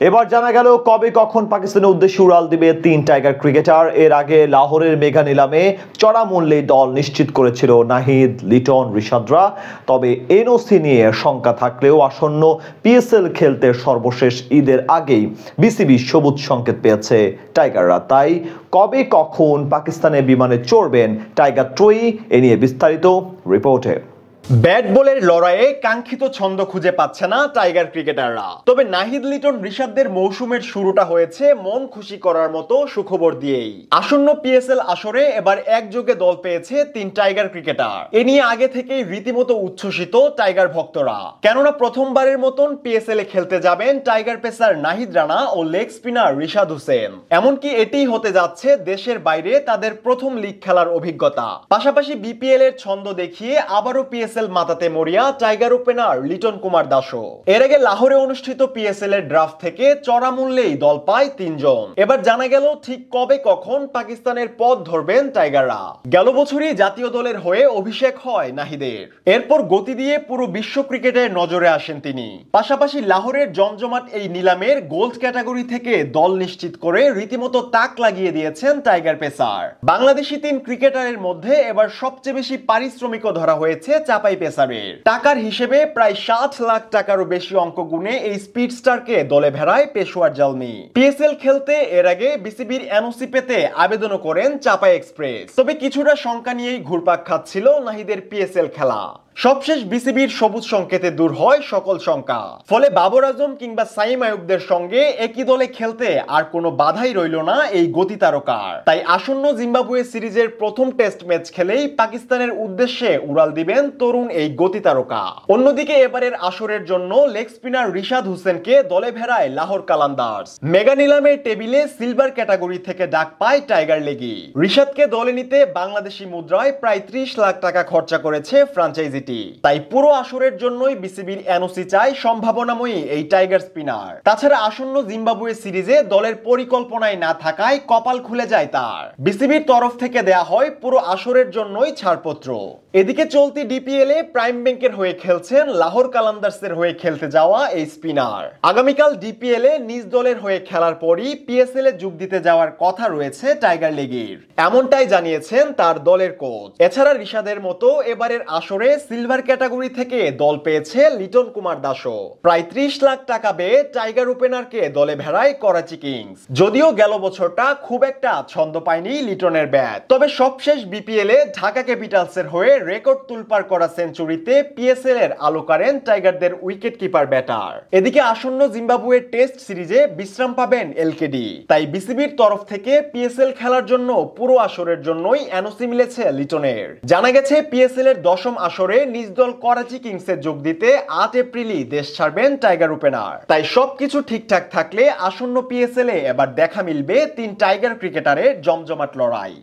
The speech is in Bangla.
এবার জানা গেল কবে কখন পাকিস্তানের উদ্দেশ্যে উড়াল দিবে 3 টাইগার ক্রিকেটার। এর আগে লাহোরের মেগা নিলামে চড়া মূল্যে দল নিশ্চিত করেছিল নাহিদ, লিটন, রিশাদরা। তবে এনওসি নিয়ে শঙ্কা থাকলেও আসন্ন পিএসএল খেলতে সর্বশেষ ঈদের আগেই বিসিবি সবুজ সংকেত পেয়েছে টাইগাররা। তাই কবে কখন পাকিস্তানের বিমানে চড়বেন টাইগার ট্রয়ি, এ নিয়ে বিস্তারিত রিপোর্টে। ব্যাট বলের লড়াইয়ে কাঙ্ক্ষিত ছন্দ খুঁজে পাচ্ছে না টাইগার ক্রিকেটাররা। তবে নাহিদ, লিটন, রিশাদদের মৌসুমের শুরুটা হয়েছে মন খুশি করার মতো সুখবর দিয়েই। আসন্ন পিএসএল আসরে এবার একযোগে দল পেয়েছে 3 টাইগার ক্রিকেটার। এ নিয়ে আগে থেকেই রীতিমতো উচ্ছ্বসিত টাইগার ভক্তরা, কেননা প্রথমবারের মতন পিএসএল এ খেলতে যাবেন টাইগার পেসার নাহিদ রানা ও লেগ স্পিনার রিশাদ হোসেন। এমনকি এটিই হতে যাচ্ছে দেশের বাইরে তাদের প্রথম লিগ খেলার অভিজ্ঞতা। পাশাপাশি বিপিএল এর ছন্দ দেখিয়ে আবারও পিএসএল মাতাতে মরিয়া টাইগার ওপেনার লিটন কুমার দাসও। এর আগে লাহোরে অনুষ্ঠিত পিএসএল এর ড্রাফট থেকে চড়া মূল্যেই দল পায় 3 জন। এবার জানা গেল ঠিক কবে কখন পাকিস্তানের পথ ধরবেন টাইগাররা। গেল বছরই জাতীয় দলের হয়ে অভিষেক হয় নাহিদের। এরপর গতি দিয়ে পুরো বিশ্ব ক্রিকেটের নজরে আসেন তিনি। পাশাপাশি লাহোরের জমজমাট এই নিলামের গোল্ড ক্যাটাগরি থেকে দল নিশ্চিত করে রীতিমতো তাক লাগিয়ে দিয়েছেন টাইগার পেসার। বাংলাদেশি 3 ক্রিকেটারের মধ্যে এবার সবচেয়ে বেশি পারিশ্রমিকও ধরা হয়েছে চাপাই পেসারের। টাকার হিসেবে প্রায় 7 লাখ টাকারও বেশি অঙ্ক গুণে এই স্পিড স্টারকে দলে ভেড়ায় পেশোয়ার জালমি। পিএসএল খেলতে এর আগে বিসিবির এনওসি পেতে আবেদনও করেন চাপাই এক্সপ্রেস। তবে কিছুটা শঙ্কা নিয়েই ঘুরপাক খাচ্ছিল নাহিদের পিএসএল খেলা। সবশেষ বিসিবির সবুজ সংকেতে দূর হয় সকল শঙ্কা। ফলে বাবর আজম কিংবা সাইম আয়ুবদের সঙ্গে একই দলে খেলতে আর কোনো বাধাই রইল না এই গতি তারকার। তাই আসন্ন জিম্বাবুয়ে সিরিজের প্রথম টেস্ট ম্যাচ খেলেই পাকিস্তানের উদ্দেশ্যে উড়াল দিবেন তরুণ এই গতি তারকা। অন্যদিকে এবারের আসরের জন্য লেগ স্পিনার রিশাদ হোসেনকে দলে ভেড়ায় লাহোর কালান্দার্স। মেগা নিলামের টেবিলে সিলভার ক্যাটাগরি থেকে ডাক পায় টাইগার লেগি। রিশাদকে দলে নিতে বাংলাদেশি মুদ্রায় প্রায় 30 লাখ টাকা খরচা করেছে ফ্রাঞ্চাইজি। তাই পুরো আসরের জন্যই বিসিবির এনওসি চাই সম্ভাবনাময়ী এই টাইগার স্পিনার। তাছাড়া আসন্ন জিম্বাবুয়ে সিরিজে দলের পরিকল্পনায় না থাকায় কপাল খুলে যায় তার। বিসিবির তরফ থেকে দেয়া হয় পুরো আসরের জন্যই ছাড়পত্র। এদিকে চলতি ডিপিএল এ প্রাইম ব্যাংকের হয়ে খেলছেন লাহোর কালান্দার্সের হয়ে খেলতে যাওয়া এই স্পিনার। আগামীকাল ডিপিএল এ নিজ দলের হয়ে খেলার পরই পিএসএল এ যোগ দিতে যাওয়ার কথা রয়েছে টাইগার লেগির। এমনটাই জানিয়েছেন তার দলের কোচ। এছাড়া রিশাদের মতো এবারের আসরে সিলভার ক্যাটাগরি থেকে দল পেয়েছে লিটন কুমার দাসও। প্রায় 30 লাখ টাকা ব্যয়ে টাইগার ওপেনারকে দলে ভেড়ায় করাচি কিংস। যদিও গেল বছরটা খুব একটা ছন্দ পায়নি লিটনের ব্যাট, তবে সবশেষ বিপিএল এ ঢাকা ক্যাপিটালসের হয়ে রেকর্ড তুলপার করা সেঞ্চুরিতে পিএসএল এর আলো কাড়েন টাইগারদের উইকেট কিপার ব্যাটার। এদিকে আসন্ন জিম্বাবুয়ে টেস্ট সিরিজে বিশ্রাম পাবেন এলকেডি। তাই বিসিবির তরফ থেকে পিএসএল খেলার জন্য পুরো আসরের জন্যই এনওসি মিলেছে লিটনের। জানা গেছে পিএসএল এর 10ম আসরে নিজ দল করাচি কিংসে যোগ দিতে 8 এপ্রিলই দেশ ছাড়বেন টাইগার ওপেনার। তাই সবকিছু ঠিকঠাক থাকলে আসন্ন পিএসএল এ এবার দেখা মিলবে 3 টাইগার ক্রিকেটারের জমজমাট লড়াই।